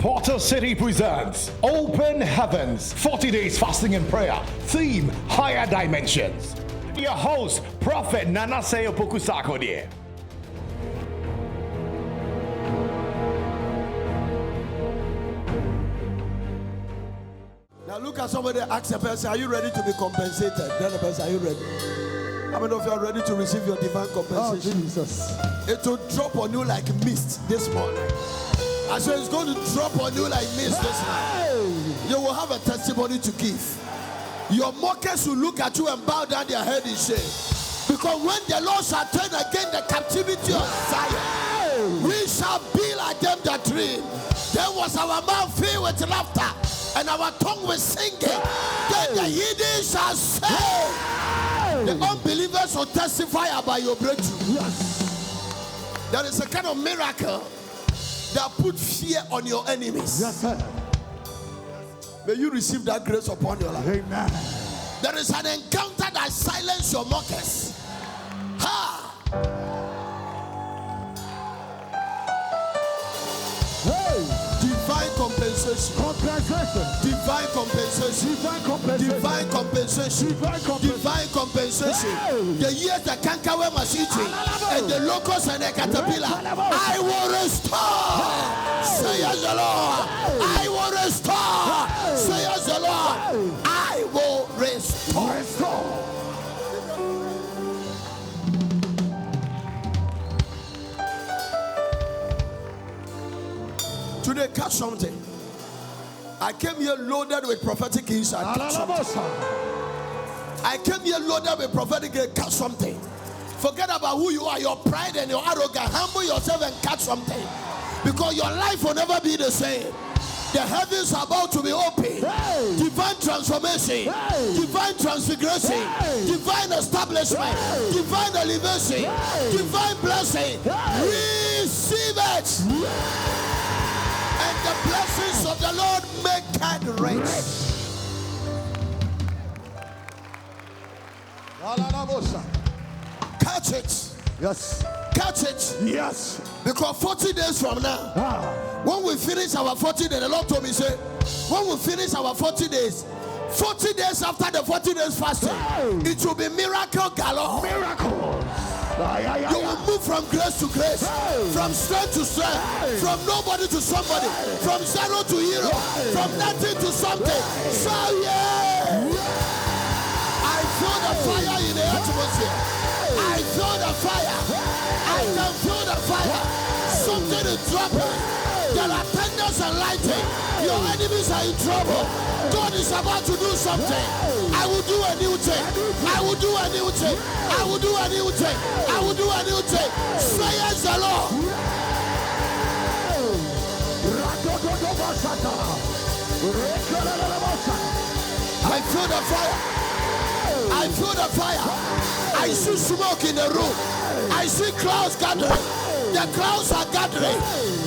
Portal City presents Open Heavens, 40 Days Fasting and Prayer. Theme, Higher Dimensions. Your host, Prophet Nanase Opokusako dear. Now look at somebody, ask a person, are you ready to be compensated? Tell the person, are you ready? How many of you are ready to receive your divine compensation? Oh, Jesus. It will drop on you like mist this morning. I said it's going to drop on you like mist this morning. You will have a testimony to give. Your mockers will look at you and bow down their head in shame. Because when the Lord shall turn again the captivity of Zion, we shall be like them that dream. Then was our mouth filled with laughter, and our tongue was singing. Then the heathen shall say, the unbelievers will testify about your breakthrough. Yes. There is a kind of miracle that put fear on your enemies. Yes, sir. May you receive that grace upon your life. Amen. There is an encounter that silences your mockers. Ha! Divine compensation. Divine compensation. Divine compensation. Divine compensation. The years the cankerworm was eating, and the locusts and the caterpillar, I will restore. Says the Lord. I will restore. Says the Lord. I will restore. Today, catch something. I came here loaded with prophetic insight. I came here loaded with prophetic insight. Catch something. Forget about who you are, your pride and your arrogance. Humble yourself and catch something. Because your life will never be the same. The heavens are about to be open. Divine transformation. Divine transfiguration. Divine establishment. Divine elevation. Divine blessing. Receive it. And the blessings of the Lord make it rich. Catch it. Yes. Catch it. Yes. Because 40 days from now, when we finish our 40 days, the Lord told me, say, when we finish our 40 days, 40 days after the 40 days fasting, it will be miracle galore. Miracle. You will move from grace to grace, from strength to strength, from nobody to somebody, from zero to hero, from nothing to something. So yeah, I feel the fire in the atmosphere. I feel the fire. I can feel the fire. Something is dropping. There are tenders and lighting. Your enemies are in trouble. God is about to do something. I will do a new thing. I will do a new thing. I will do a new thing. I will do a new thing. Says the Lord. I feel the fire. I feel the fire. I see smoke in the room. I see clouds gathering. The clouds are gathering.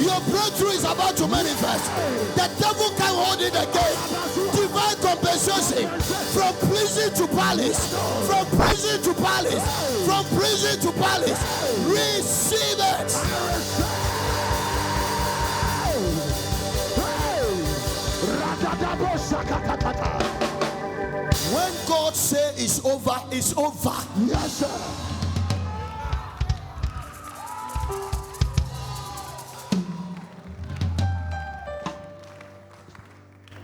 Your breakthrough is about to manifest. The devil can hold it again. Divine compensation. From prison to palace. From prison to palace. From prison to palace. Receive it. When God says it's over, it's over. Yes, sir.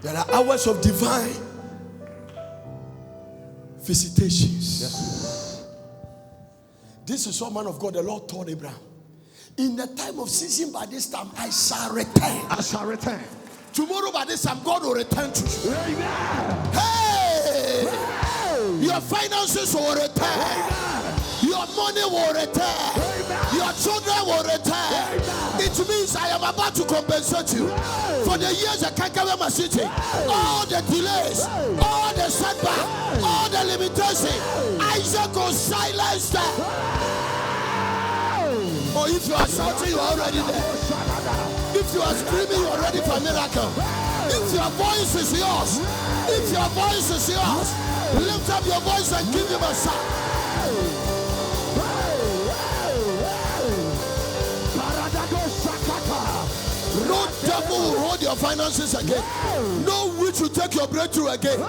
There are hours of divine visitations. Yes. This is what man of God the Lord told Abraham. In the time of season, by this time I shall return. I shall return. Tomorrow by this time God will return to you. Amen. Hey! Your finances will return. Amen. Your money will return. Amen. Your children will return. Amen. It means I am about to compensate you for the years I can't cover my city. All the delays, all the setback, all the limitation. Isaac will silence them. Or if you are shouting, you are already there. If you are screaming, you are ready for a miracle. If your voice is yours, if your voice is yours, lift up your voice and give him a shout. No devil will hold your finances again. No witch will take your breakthrough again.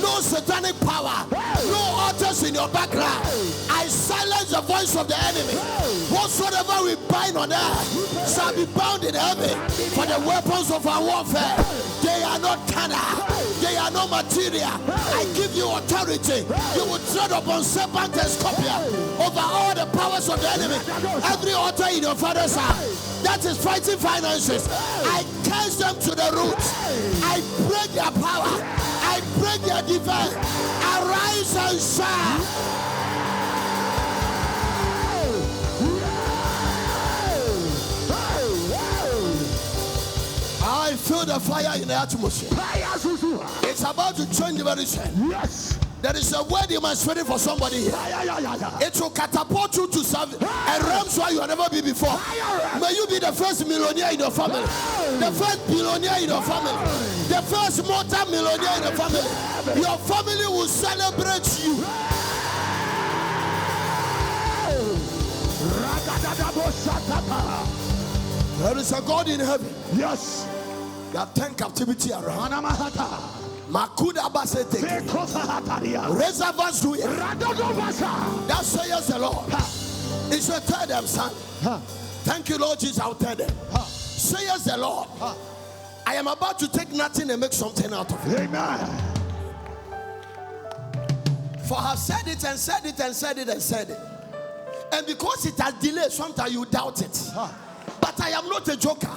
No satanic power. No altars in your background. I silence the voice of the enemy. Whatsoever we bind on earth shall be bound in heaven. For the weapons of our warfare, they are not carnal. They are not material. I give you authority. You will tread upon serpent and scorpion over all the powers of the enemy. Every altar in your father's house that is fighting finances, I curse them to the roots. I break their power. I break their defense. Arise and shine. I feel the fire in the atmosphere. It's about to change very soon. Yes. There is a word in my spirit for somebody here. It will catapult you to serve a realm where you have never been before. May you be the first millionaire in your family, the first billionaire in your family, the first multi-millionaire in the family. Your family will celebrate you. There is a God in heaven. Yes. That turn captivity around. Makuda basete. Reservoirs do it. That says the Lord. It's your tell them, son. Thank you, Lord Jesus. I'll tell them. Says the Lord. I am about to take nothing and make something out of it. Amen. For I have said it and said it and said it and said it. And because it has delayed, sometimes you doubt it. But I am not a joker.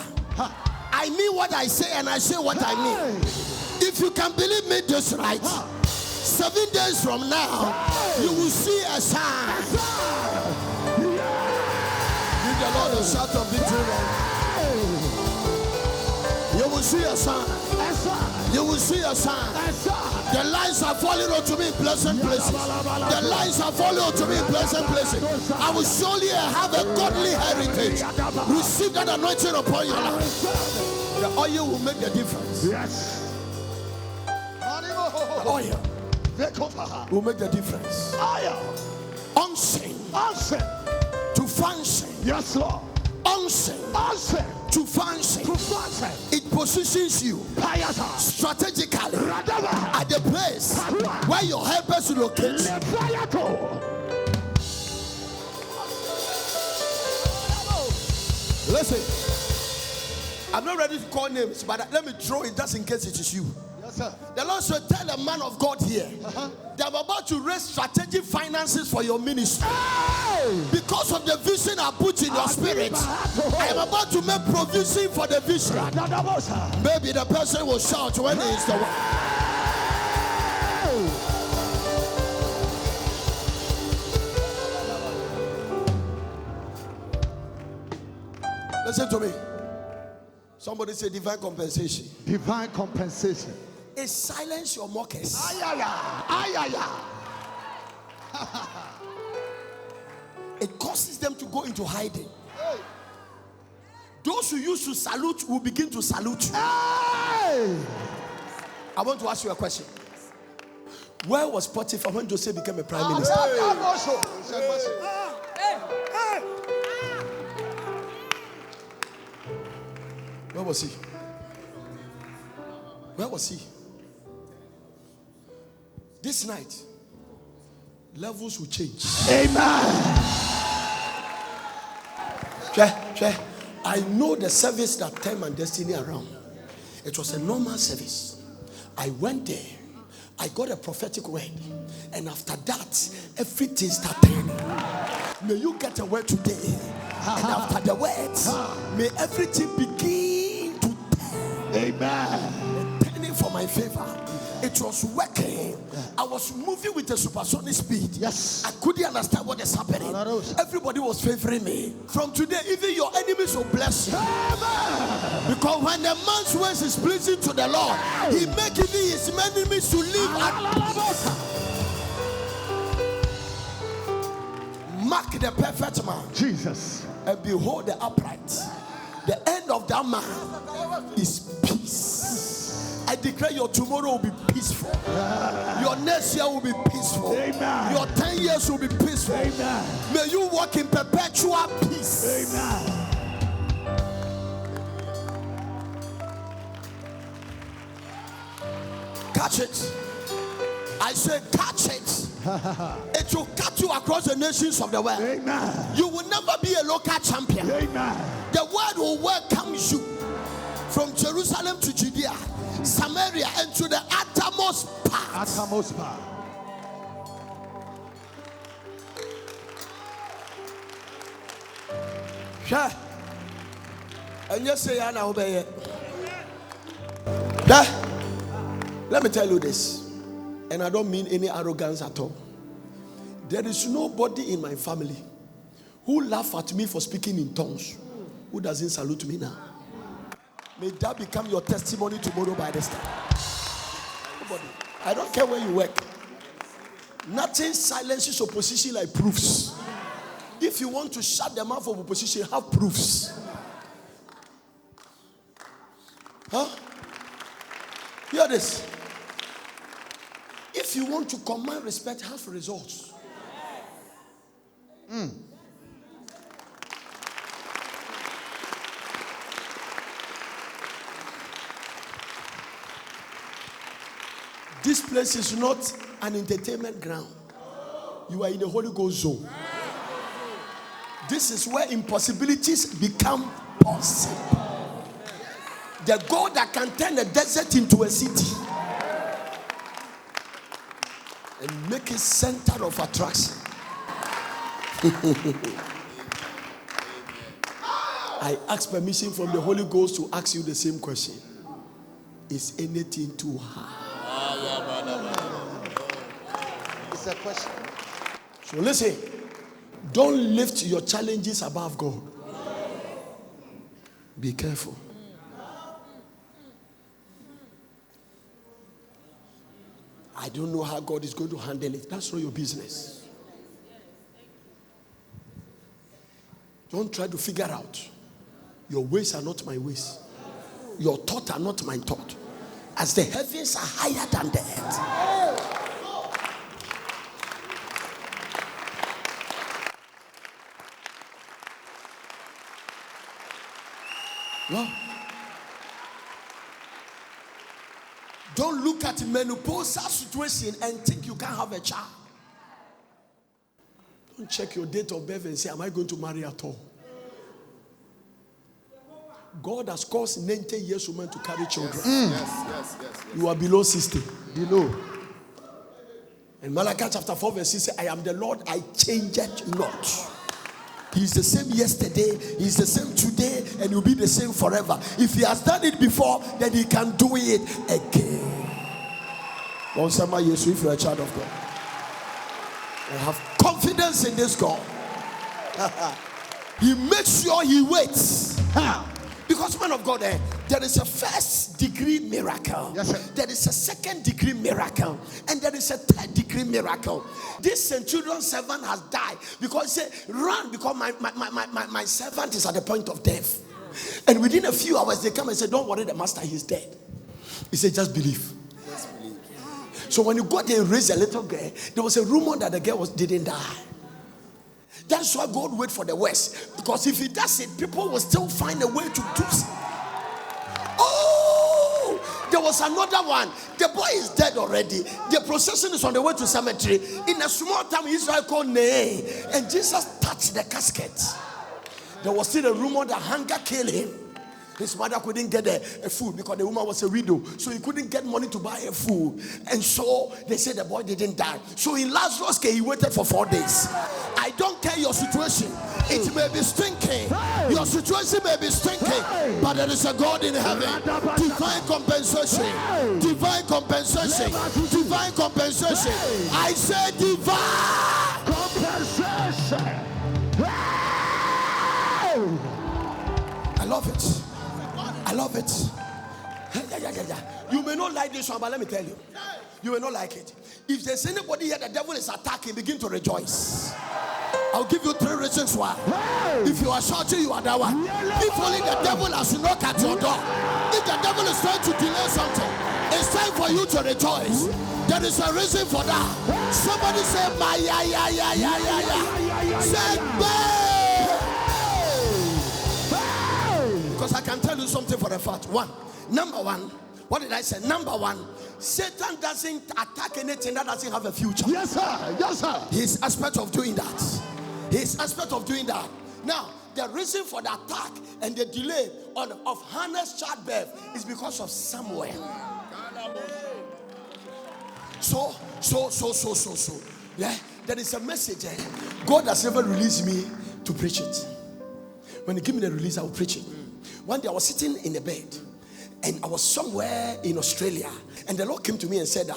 I mean what I say and I say what I mean. If you can believe me this right, 7 days from now, you will see a sign. Give the Lord a shout of victory. You will see a sign. You will see a sign. The lines are falling onto me in pleasant places. The lines are falling onto me in pleasant places. I will surely have a godly heritage. Receive that anointing upon your life. The oil will make the difference. Yes. The oil will make the difference. Unseen to function. Yes, Lord. Unseen to function. It positions you strategically at the place where your helpers will locate. Listen, I'm not ready to call names, but let me throw it just in case it is you. Yes, sir. The Lord should tell a man of God here that I'm about to raise strategic finances for your ministry. Because of the vision I put in your spirit, I am about to make provision for the vision. Maybe the person will shout when he is the one. Listen to me. Somebody say divine compensation. Divine compensation. It silence your mockers. It causes them to go into hiding. Those who used to salute will begin to salute you. I want to ask you a question. Where was Potiphar when Joseph became a prime minister? Where was he? Where was he? This night, levels will change. Amen. I know the service that turned my destiny around. It was a normal service. I went there. I got a prophetic word. And after that, everything started turning. May you get a word today. And after the words, may everything begin to turn. Amen. Turning for my favor. It was working. I was moving with a supersonic speed. Yes. I couldn't understand what is happening. Everybody was favoring me. From today, even your enemies will bless you. Because when the man's ways is pleasing to the Lord, he make even his enemies to live at mark the perfect man. Jesus. And behold the upright. The end of that man is peace. I declare your tomorrow will be peaceful. Your next year will be peaceful. Amen. Your 10 years will be peaceful. Amen. May you walk in perpetual peace. Amen. catch it. I say catch it. It will cut you across the nations of the world. Amen. You will never be a local champion. Amen. The word will welcome you from Jerusalem to Judea, Samaria, and to the uttermost part. Uttermost part. Sure. And you say, I know, let me tell you this, and I don't mean any arrogance at all. There is nobody in my family who laugh at me for speaking in tongues who doesn't salute me now. May that become your testimony tomorrow by this time. Nobody. I don't care where you work. Nothing silences opposition like proofs. If you want to shut the mouth of opposition, have proofs. Huh? Hear this. If you want to command respect, have results. This place is not an entertainment ground. You are in the Holy Ghost zone. This is where impossibilities become possible. The God that can turn a desert into a city and make it center of attraction. I ask permission from the Holy Ghost to ask you the same question. Is anything too hard? It's a question. So listen, don't lift your challenges above God. Be careful. I don't know how God is going to handle it. That's not your business. Don't try to figure out. Your ways are not my ways. Your thoughts are not my thought. As the heavens are higher than the earth. No. Don't look at menopausal situation and think you can't have a child. Don't check your date of birth and say, am I going to marry at all? God has caused 90 years women to carry children. Yes. You are below 60. Below. And Malachi chapter 4 verse 6 says, I am the Lord, I change it not. He's the same yesterday, he's the same today, and he'll be the same forever. If he has done it before, then he can do it again. Once somebody, if you're a child of God, I have confidence in this God. He makes sure he waits. Because, man of God, there is a first degree miracle. Yes, sir. There is a second degree miracle. And there is a third degree miracle. This centurion's servant has died because he said, run, because my servant is at the point of death. And within a few hours, they come and say, don't worry, the master, he's dead. He said, just believe. So when you got there and raised a little girl, there was a rumor that the girl didn't die. That's why God wait for the worst. Because if he does it, people will still find a way to do it. Oh, there was another one. The boy is dead already. The procession is on the way to cemetery. In a small town in Israel called Nain. And Jesus touched the casket. There was still a rumor that hunger killed him. His mother couldn't get a food because the woman was a widow. So he couldn't get money to buy a food. And so they said the boy didn't die. So in Lazarus' case, he waited for 4 days. I don't care your situation. It may be stinking. Your situation may be stinking. But there is a God in heaven. Divine compensation. Divine compensation. Divine compensation. I say divine Compensation. I love it. I love it. You may not like this one, but let me tell you. You may not like it. If there's anybody here the devil is attacking, begin to rejoice. I'll give you 3 reasons why. If you are shouting, you are that one. If only the devil has knocked at your door. If the devil is trying to delay something, it's time for you to rejoice. There is a reason for that. Somebody say, my ya. Say, because I can tell you something for a fact. Number one, What did I say? Number one, Satan doesn't attack anything that doesn't have a future. Yes, sir. Yes, sir. His aspect of doing that. His aspect of doing that. Now, the reason for the attack and the delay of Hannah's childbirth is because of Samuel. So. Yeah, there is a message. God has never released me to preach it. When He give me the release, I will preach it. One day I was sitting in the bed and I was somewhere in Australia, and the Lord came to me and said,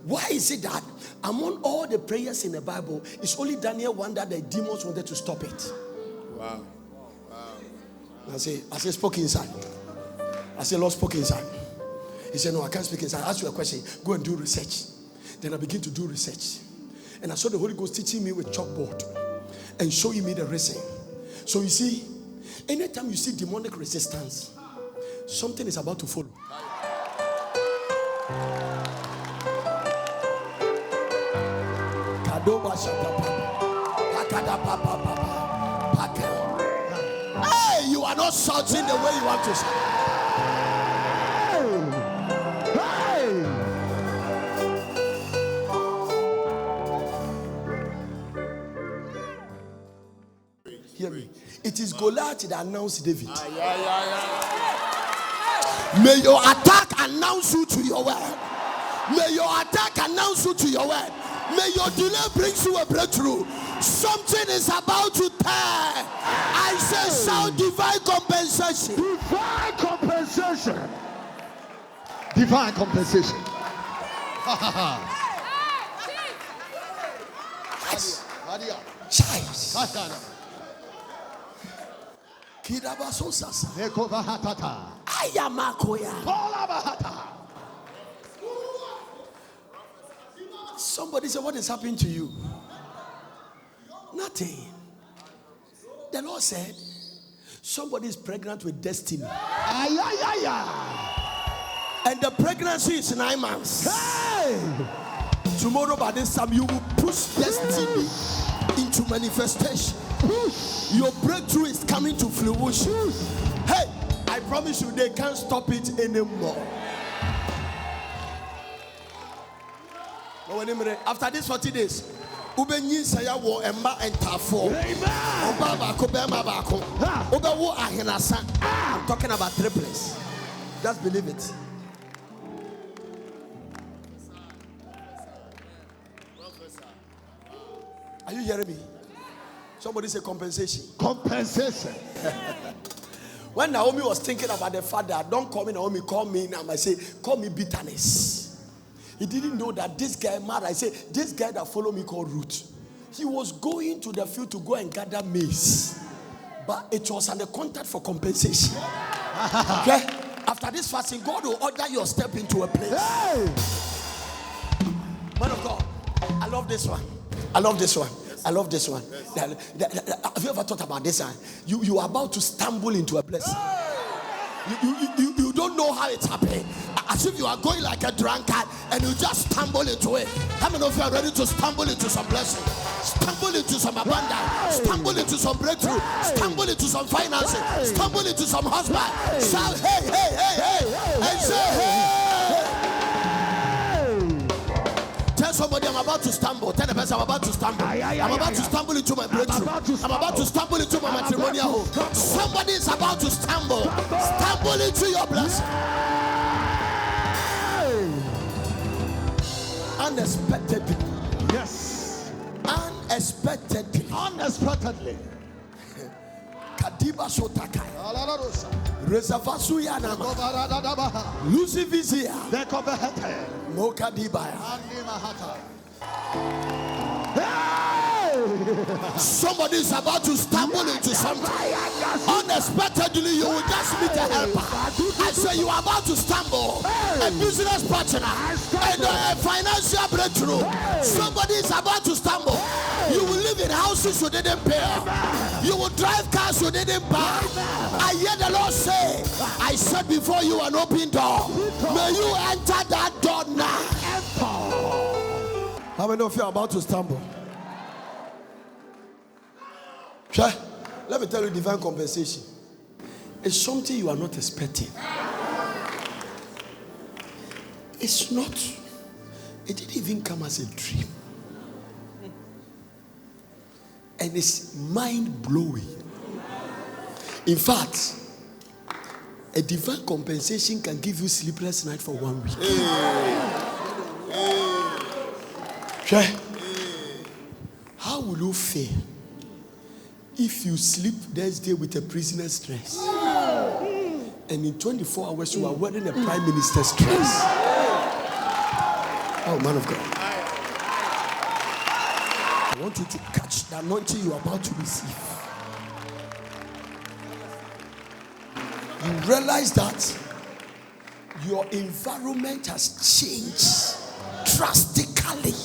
why is it that among all the prayers in the Bible, it's only Daniel 1 that the demons wanted to stop it? Wow. I say, spoke inside. I said, Lord spoke inside. He said, no, I can't speak inside. I asked you a question. Go and do research. Then I begin to do research. And I saw the Holy Ghost teaching me with chalkboard and showing me the reason. So you see, anytime you see demonic resistance, something is about to follow. Hey, you are not shouting the way you want to shout. Hear me. It is Goliath that announced David. May your attack announce you to your word. May your attack announce you to your word. May your delay bring you a breakthrough. Something is about to turn. I say sound divine compensation. Divine compensation. Divine compensation. Child. Somebody said, what is happening to you? Nothing. The Lord said, somebody is pregnant with destiny. And the pregnancy is 9 months. Hey! Tomorrow by this time you will push destiny into manifestation. Your breakthrough is coming to fruition. Hey, I promise you they can't stop it anymore. After these 40 days, I'm talking about triplets. Just believe it. Are you hearing me? Somebody say compensation. Compensation. When Naomi was thinking about the father, don't call me Naomi, call me now. I say, call me bitterness. He didn't know that this guy mad. I say, this guy that followed me called Ruth. He was going to the field to go and gather maize. But it was under contact for compensation. Okay? After this fasting, God will order your step into a place. Hey! Man of God, I love this one. I love this one. I love this one. Have you ever thought about this one? You are about to stumble into a blessing. You don't know how it's happening. As if you are going like a drunkard and you just stumble into it. How many of you are ready to stumble into some blessing? Stumble into some abundance. Stumble into some breakthrough. Stumble into some finances. Stumble into some husband. Shout hey, hey, hey, hey. And say hey. Tell somebody I'm about to stumble. Tell the person I'm about to stumble. I'm about to stumble into my breakthrough. I'm about to stumble into my matrimonial home. Somebody is about to stumble. Stumble into your blessing. Unexpectedly. Yes. Unexpectedly. Unexpectedly. Kadiba Sotakai. Reservasu Yanama. Lucivizia. Mokadibaya. Somebody is about to stumble into something. Unexpectedly, you will just meet a helper. I say you are about to stumble. A business partner and a financial breakthrough. Somebody is about to stumble. You will live in houses you didn't pay. You will drive cars you didn't buy. I hear the Lord say, I set before you an open door. May you enter that door now. How many of you are about to stumble? Sure. Let me tell you, divine compensation is something you are not expecting. It's not, it didn't even come as a dream. And it's mind-blowing. In fact, a divine compensation can give you sleepless night for 1 week. Okay. How will you feel if you sleep next day with a prisoner's dress? And in 24 hours you are wearing a prime minister's dress? Oh, man of God. I want you to catch the anointing you are about to receive. You realize that your environment has changed drastically.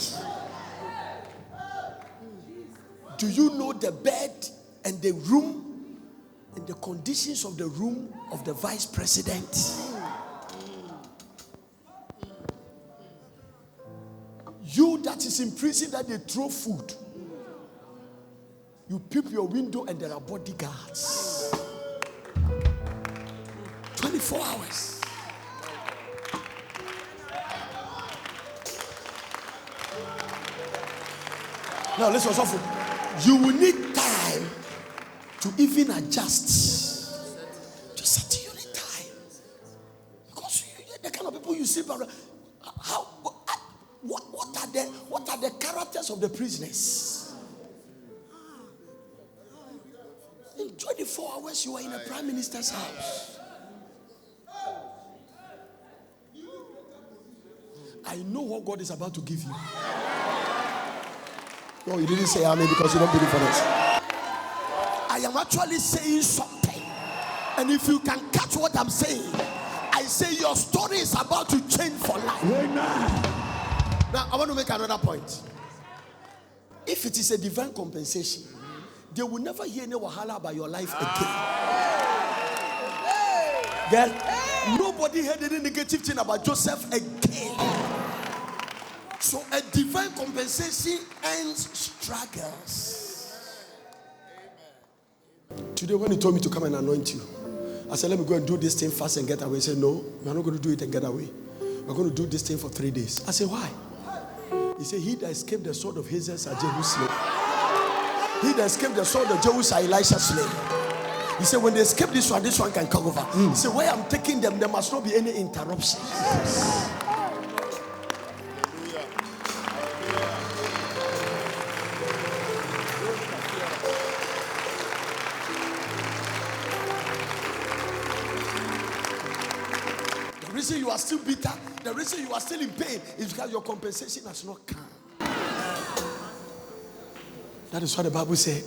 Do you know the bed and the room and the conditions of the room of the vice president? You that is in prison that they throw food. You peep your window and there are bodyguards. 24 hours. Now listen, also, you will need time to even adjust. Just set you need time. Because the kind of people you see around, what are the characters of the prisoners? In 24 hours you are in a prime minister's house. I know what God is about to give you. No, you didn't say amen because you don't believe for this. I am actually saying something. And if you can catch what I'm saying, I say your story is about to change for life. Now, I want to make another point. If it is a divine compensation, they will never hear any wahala about your life again. Then, nobody heard any negative thing about Joseph again. So a divine compensation ends struggles. Today when he told me to come and anoint you, I said, let me go and do this thing fast and get away. He said, no, we're not going to do it and get away. We're going to do this thing for 3 days. I said, why? He said, he that escaped the sword of Hazael are Jehu slain. He that escaped the sword of Jehu are Elisha slain. He said, when they escape this one can come over. He said, where I'm taking them, there must not be any interruption. The reason you are still bitter, the reason you are still in pain is because your compensation has not come. That is what the Bible said.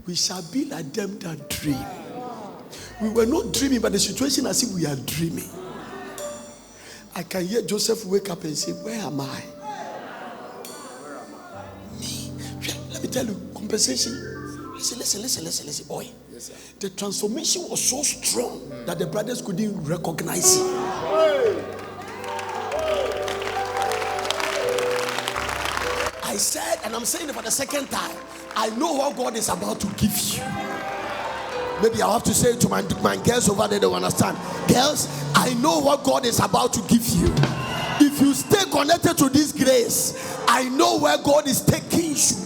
We shall be like them that dream. We were not dreaming, but the situation as if we are dreaming. I can hear Joseph wake up and say, where am I? Me. Let me tell you, compensation. Listen. Boy, yes, the transformation was so strong that the brothers couldn't recognize it. I said, and I'm saying it for the second time, I know what God is about to give you. Maybe I'll have to say it to my girls over there, they will understand. Girls, I know what God is about to give you. If you stay connected to this grace, I know where God is taking you.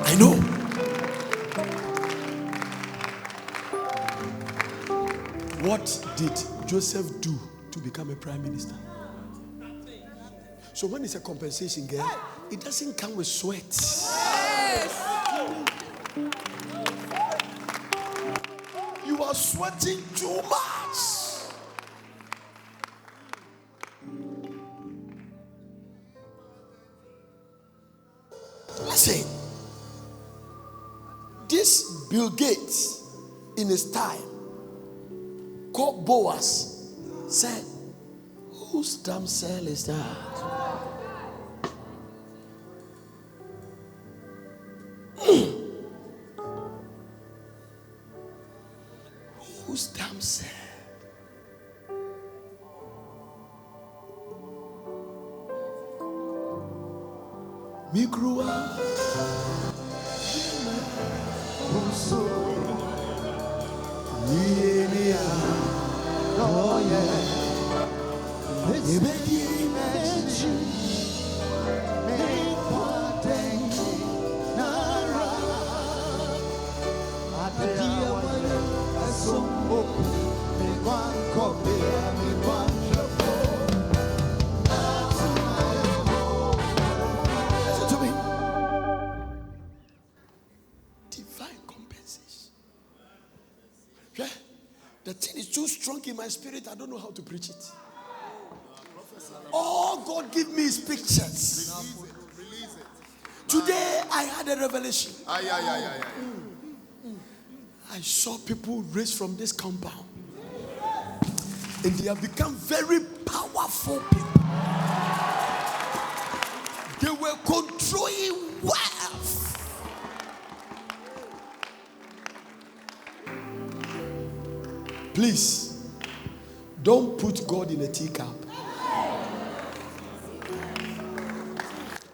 I know. What did Joseph do to become a prime minister? So when it's a compensation, girl, it doesn't come with sweat. Yes. You are sweating too much. Listen, this Bill Gates in his time called Boaz said, whose damn cell is that? Whose damn cell? Migrua. Oh, yeah. Listen to me. Divine compensation. Yeah. The thing is too strong in my spirit. I don't know how to preach it. All God give me is pictures. Today I had a revelation. I saw people raised from this compound, and they have become very powerful people. They were controlling wealth. Please, don't put God in a teacup.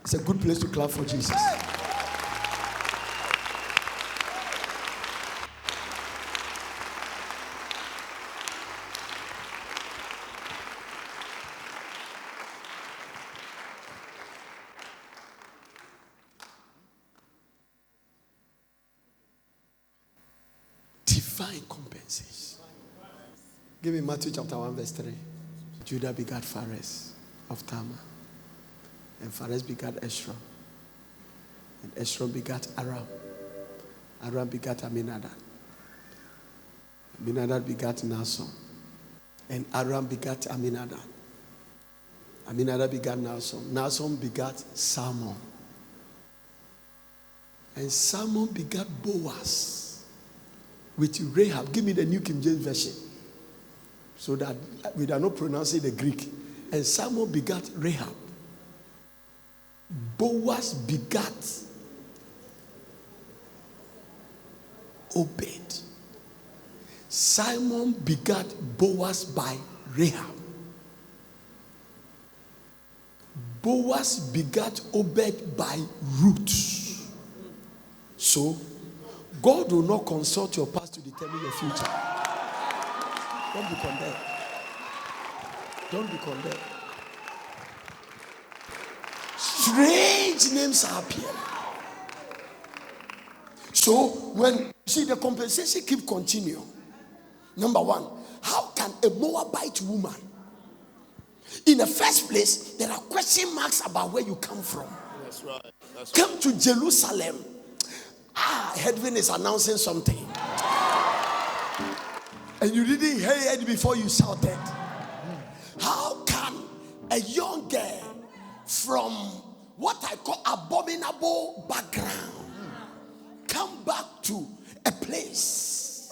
It's a good place to clap for Jesus. Divine compensation. Give me Matthew chapter 1 verse 3. Judah begat Phares of Tamar, and Phares begat Esron, and Esron begat Aram. Aram begat Aminadab. Aminadab begat Nahshon, and Aram begat Aminadab. Aminadab begat Nahshon. Nahshon begat Salmon, and Salmon begat Boaz with Rahab. Give me the New King James Version, so that we are not pronouncing the Greek. And Salmon begat Rahab. Boaz begat Obed. Simon begat Boaz by Rahab. Boaz begat Obed by Ruth. So, God will not consult your past to determine your future. Don't be condemned. Don't be condemned. Strange names are appearing. So when see the compensation keep continuing. Number one, how can a Moabite woman, in the first place, there are question marks about where you come from. That's right. Come to Jerusalem. Heaven is announcing something. And you didn't hear it before you shouted. How can a young girl from what I call abominable background come back to a place?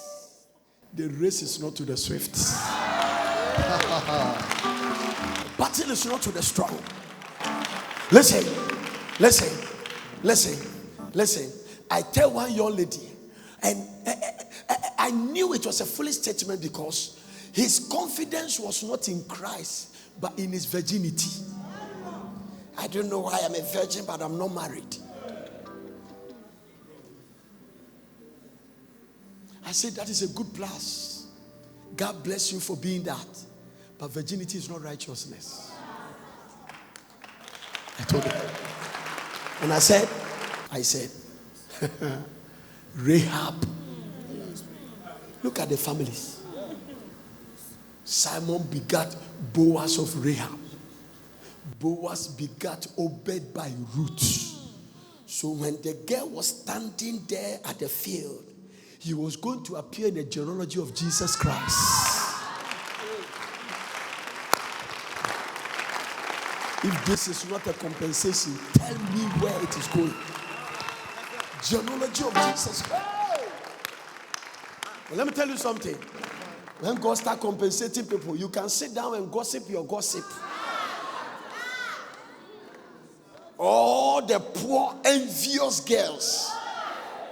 The race is not to the swift. Battle is not to the strong. Listen. I tell one young lady, and I knew it was a foolish statement because his confidence was not in Christ, but in his virginity. I don't know why I'm a virgin, but I'm not married. I said, that is a good plus. God bless you for being that. But virginity is not righteousness. I told her. And I said, Rahab. Look at the families. Simon begat Boaz of Rahab. Boaz begat Obed by Ruth. So when the girl was standing there at the field, he was going to appear in the genealogy of Jesus Christ. If this is not a compensation, tell me where it is going. Genealogy of Jesus Christ. Well, let me tell you something. When God starts compensating people, you can sit down and gossip your gossip. All the poor, envious girls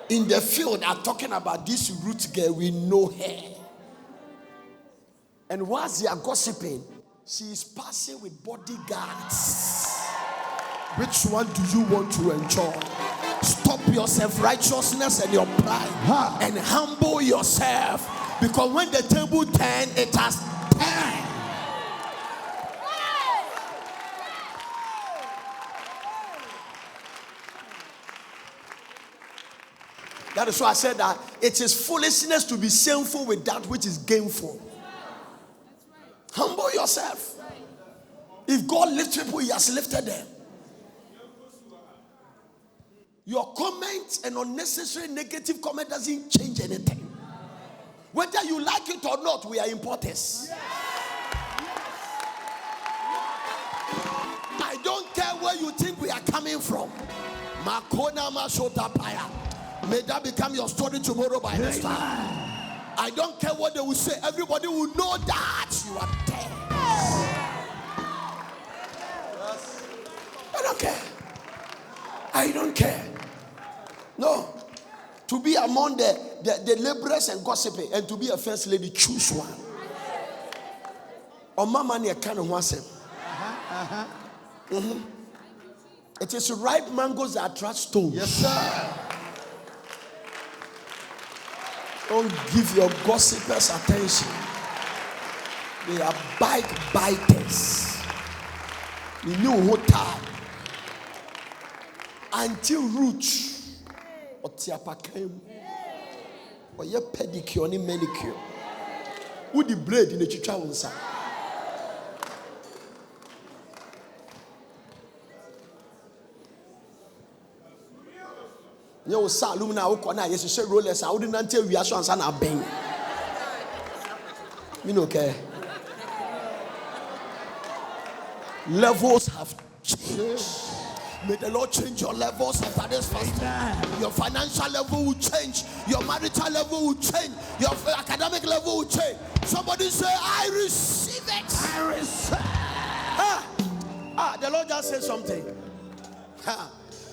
in the field are talking about this Ruth girl. We know her. And whilst they are gossiping, she is passing with bodyguards. Which one do you want to enjoy? Stop your self-righteousness and your pride and humble yourself Because when the table turned, it has turned. That is why I said that it is foolishness to be shameful with that which is gainful. Humble yourself. If God lifts people, He has lifted them. Your comment, an unnecessary negative comment, doesn't change anything. Whether you like it or not, we are importers. I don't care where you think we are coming from. Makona Mashota Paya. May that become your story tomorrow by this time. I don't care what they will say. Everybody will know that you are there. I don't care. I don't care. No. To be among the laborers and gossiping and to be a first lady, choose one. Or mama near kind of one. It is ripe mangoes that attract stones. Yes, sir. Don't give your gossipers attention. They are bike biters. You know what time. Until roots. Or tiapakam. Or your pedicure ni manicure. With the blade in the chicha inside. You say alumna ukona yes say rollers I wouldn't until we are so answer na ben. Me no care. Levels have changed. May the Lord change your levels after this fast. Your financial level will change. Your marital level will change. Your academic level will change. Somebody say, I receive it. I receive. The Lord just said something.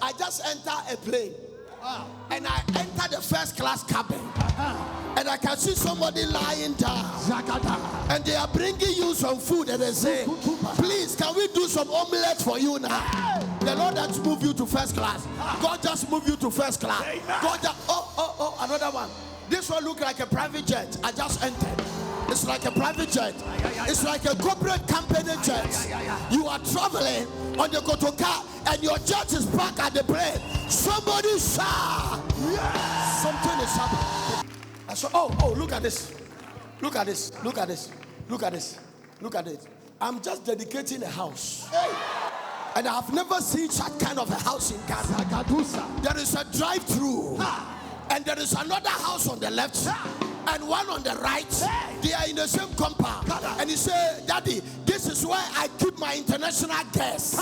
I just entered a plane. And I enter the first class cabin. And I can see somebody lying down. And they are bringing you some food. And they say, please, can we do some omelette for you now? The Lord has moved you to first class. God just moved you to first class. God just, another one. This one look like a private jet. I just entered. It's like a private jet. It's like a corporate company jet. You are traveling on the Kotoka and your jet is parked at the plane. Somebody shout. Something is happening. I said, look at this. Look at this. Look at this. Look at this. Look at it. I'm just dedicating a house. And I have never seen such kind of a house in Ghana. There is a drive-through. And there is another house on the left. And one on the right. They are in the same compound. And he said, Daddy, this is where I keep my international guests.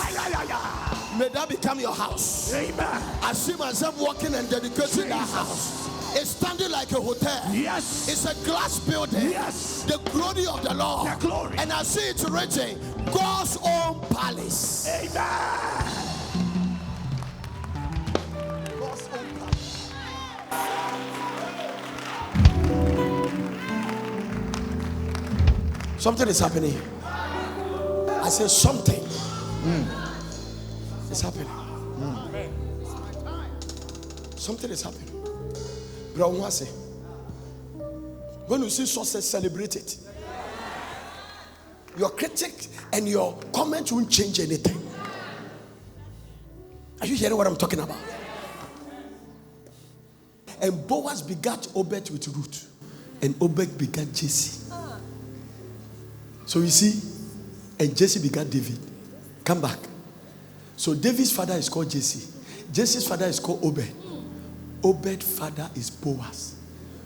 May that become your house. Amen. I see myself walking and dedicating that house. It's standing like a hotel. Yes. It's a glass building. Yes. The glory of the Lord. The glory. And I see it written, God's own palace. Amen. God's own palace. Something is happening. I said something. It's happening. Something is happening. When you see success, celebrate it. Your critic and your comment won't change anything. Are you hearing what I'm talking about? And Boaz begat Obed with Ruth, and Obed begat Jesse. So you see, and Jesse begat David. Come back. So David's father is called Jesse. Jesse's father is called Obed. Obed's father is Boaz.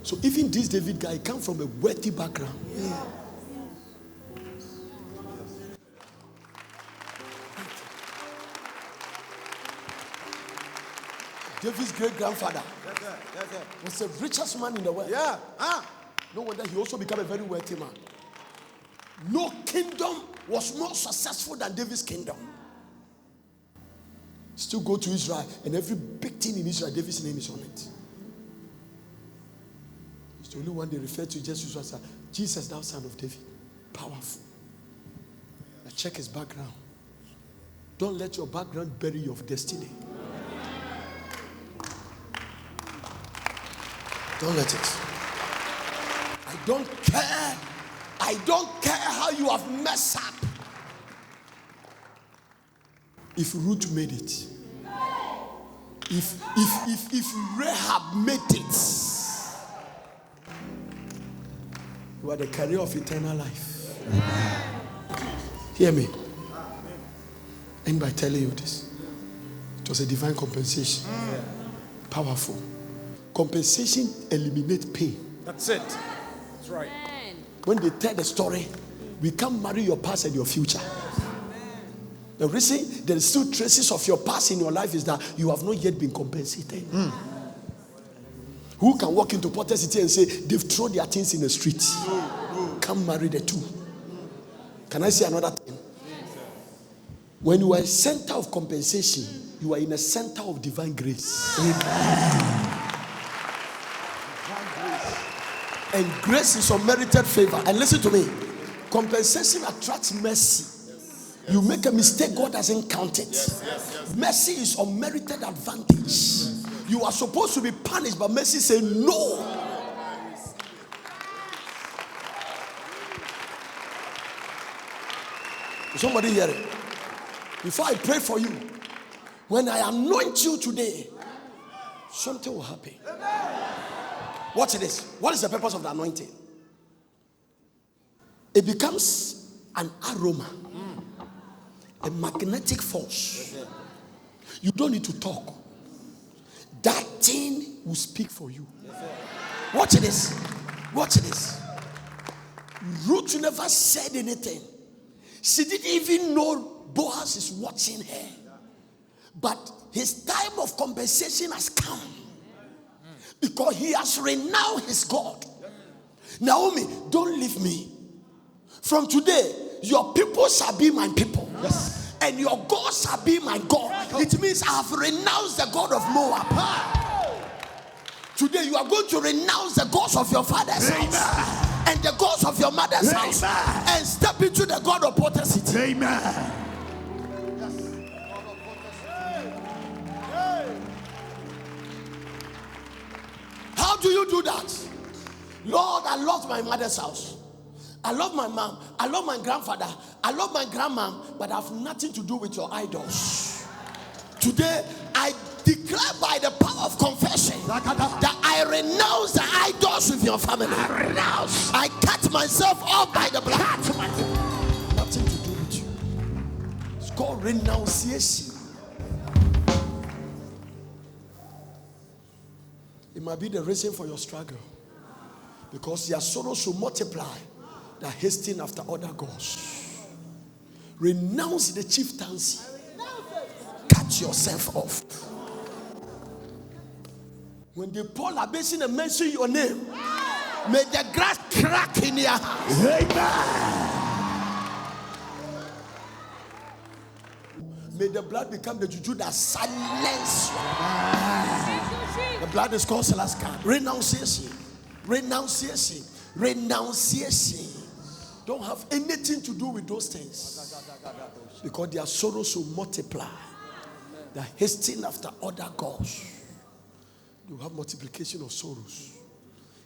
So even this David guy comes from a wealthy background. Yeah. David's great-grandfather was the richest man in the world. Yeah. No wonder he also became a very wealthy man. No kingdom was more successful than David's kingdom. Still go to Israel, and every big thing in Israel, David's name is on it. It's the only one they refer to Jesus as Jesus, thou son of David. Powerful. Now check his background. Don't let your background bury your destiny. Don't let it. I don't care how you have messed up. If Ruth made it, if Rahab made it, you are the carrier of eternal life. Hear me. And by telling you this, it was a divine compensation. Powerful. Compensation eliminates pain. That's it. That's right. When they tell the story, we can't marry your past and your future. The reason there is still traces of your past in your life is that you have not yet been compensated. Who can walk into Porter City and say they've thrown their things in the street? Can't marry the two. Can I say another thing? When you are a center of compensation, you are in a center of divine grace. And grace is unmerited favor. And listen to me, compensation attracts mercy. You make a mistake, God doesn't count it. Mercy is unmerited advantage. You are supposed to be punished, but mercy says no. Somebody hear it? Before I pray for you, when I anoint you today, something will happen. Watch this. What is the purpose of the anointing? It becomes an aroma, a magnetic force. You don't need to talk. That thing will speak for you. Watch this. Watch this. Ruth never said anything. She didn't even know Boaz is watching her. But his time of compensation has come. Because he has renounced his God. Naomi, don't leave me. From today, your people shall be my people. Yes. And your God shall be my God. It means I have renounced the God of Moab. Today you are going to renounce the gods of your father's house and the gods of your mother's house and step into the God of Porter City. Amen. How do you do that? Lord, I love my mother's house. I love my mom. I love my grandfather. I love my grandmom, but I have nothing to do with your idols. Today, I declare by the power of confession that I renounce the idols with your family. I cut myself off by the blood. Nothing to do with you. It's called renunciation. It might be the reason for your struggle. Because your sorrows will multiply that hasting after other gods. Renounce the chieftaincy. Cut yourself off. When they pour a basin and mention your name, may the grass crack in your house. Amen. May the blood become the juju that silences you. The blood is called Salaska. Renunciation. Renunciation. Renunciation. Don't have anything to do with those things. Because their sorrows will multiply. They're hasting after other gods. You have multiplication of sorrows.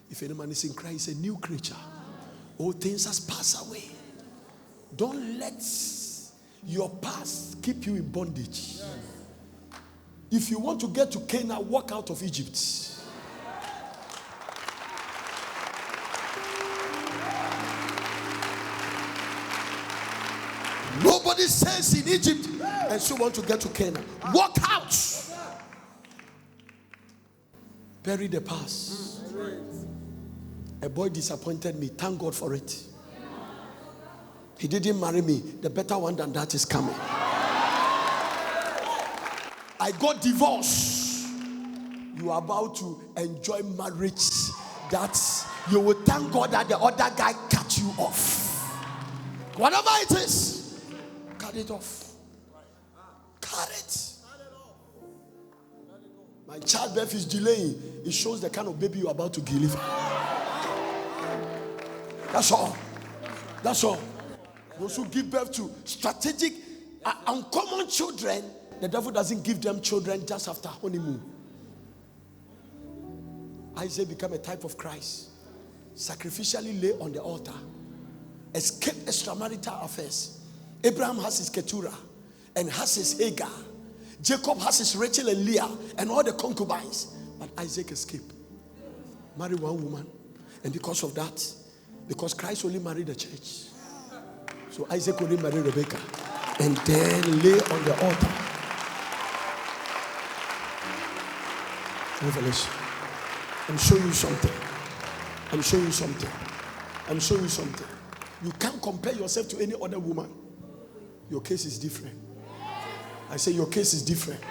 If any man is in Christ, a new creature. All things has passed away. Don't let your past keep you in bondage. If you want to get to Canaan, walk out of Egypt. Nobody says in Egypt and still want to get to Canaan. Walk out. Bury the past. A boy disappointed me. Thank God for it. He didn't marry me. The better one than that is coming. I got divorced. You are about to enjoy marriage that you will thank God that the other guy cut you off. Whatever it is, cut it off. Cut it. My childbirth is delaying. It shows the kind of baby you're about to deliver. That's all. That's all. Those who give birth to strategic, uncommon children, the devil doesn't give them children just after honeymoon. Isaac became a type of Christ. sacrificially lay on the altar. Escape extramarital affairs. Abraham has his Keturah and has his Hagar. Jacob has his Rachel and Leah and all the concubines. But Isaac escaped. Married one woman. And because of that, because Christ only married the church, so Isaac only married Rebecca. And then lay on the altar. Revelation. I'm showing you something. I'm showing you something. I'm showing you something. You can't compare yourself to any other woman. Your case is different. I say your case is different.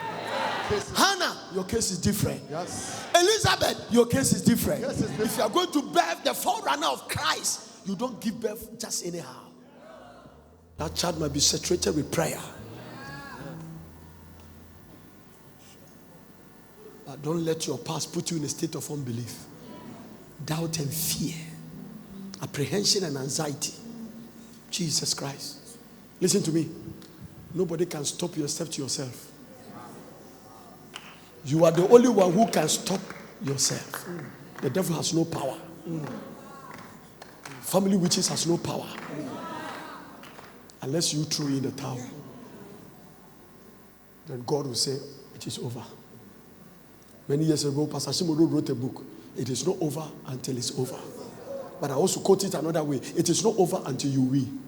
Hannah, your case is different. Yes. Elizabeth, your case is different. Yes, it's different. If you are going to birth the forerunner of Christ, you don't give birth just anyhow. That child must be saturated with prayer. But don't let your past put you in a state of unbelief, doubt and fear, apprehension and anxiety. Jesus Christ. Listen to me. Nobody can stop you except yourself. You are the only one who can stop yourself. The devil has no power. Family witches has no power. Unless you throw in the towel, then God will say, it is over. Many years ago, Pastor Shimodo wrote a book. It is not over until it's over. But I also quote it another way. It is not over until you win.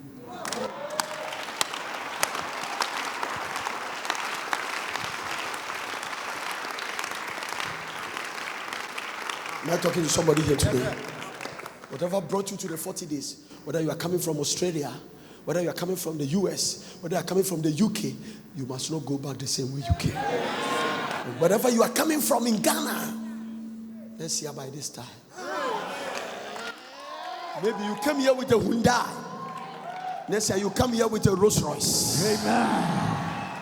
Am I talking to somebody here today? Whatever brought you to the 40 days, whether you are coming from Australia, whether you are coming from the US, whether you are coming from the UK, you must not go back the same way you came. Wherever you are coming from in Ghana, let's see by this time. Maybe you come here with a Hyundai. Let's say you come here with a Rolls Royce. Amen.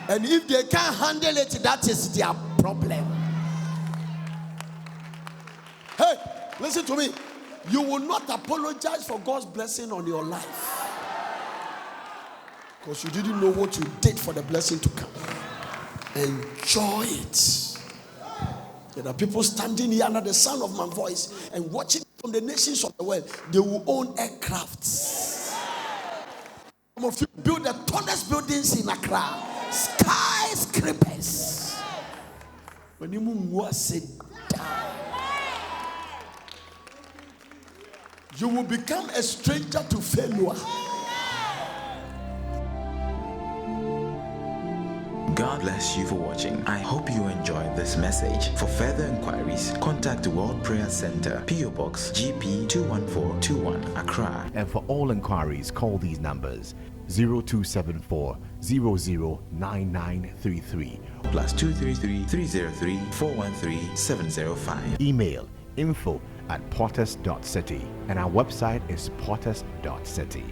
And if they can't handle it, that is their problem. Hey, listen to me. You will not apologize for God's blessing on your life, because you didn't know what you did for the blessing to come. Enjoy it. There are people standing here under the sound of my voice and watching from the nations of the world. They will own aircrafts. Some of you build the tallest buildings in Accra, skyscrapers. When you sit down, you will become a stranger to failure. God bless you for watching. I hope you enjoyed this message. For further inquiries, contact the World Prayer Center, PO Box GP 21421, Accra. And for all inquiries, call these numbers: 0274 009933. Plus 233 303 413 705. Email info@porters.city, and our website is porters.city.